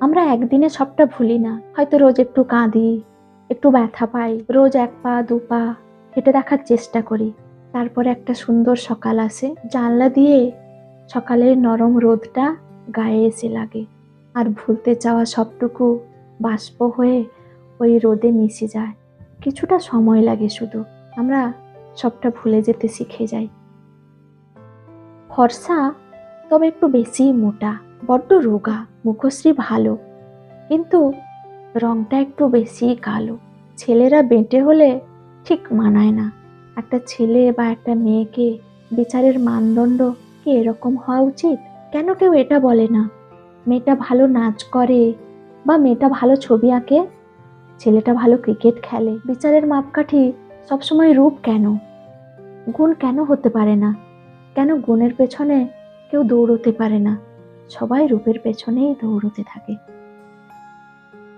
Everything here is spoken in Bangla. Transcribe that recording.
আমরা একদিনে সবটা ভুলি না। হয়তো রোজ একটু কাঁদি, একটু ব্যথা পাই, রোজ ১ পা ২ পা হেঁটে দেখার চেষ্টা করি। তারপরে একটা সুন্দর সকাল আসে, জানলা দিয়ে সকালের নরম রোদটা গায়ে এসে লাগে, আর ভুলতে চাওয়া সবটুকু বাষ্প হয়ে ওই রোদে মিশে যায়। কিছুটা সময় লাগে শুধু, আমরা সবটা ভুলে যেতে শিখে যাই। ফর্সা, তবে একটু বেশিই মোটা, বড্ড রোগা, মুখশ্রী ভালো, কিন্তু রংটা একটু বেশিই কালো। ছেলেরা বেঁটে হলে ঠিক মানায় না। একটা ছেলে বা একটা মেয়েকে বিচারের মানদণ্ড কি এরকম হওয়া উচিত? কেন কেউ এটা বলে না, মেয়েটা ভালো নাচ করে বা মেয়েটা ভালো ছবি আঁকে, ছেলেটা ভালো ক্রিকেট খেলে? বিচারের মাপকাঠি সবসময় রূপ কেন? গুণ কেন হতে পারে না? কেন গুণের পেছনে কেউ দৌড়তে পারে না? সবাই রূপের পেছনেই দৌড়তে থাকে।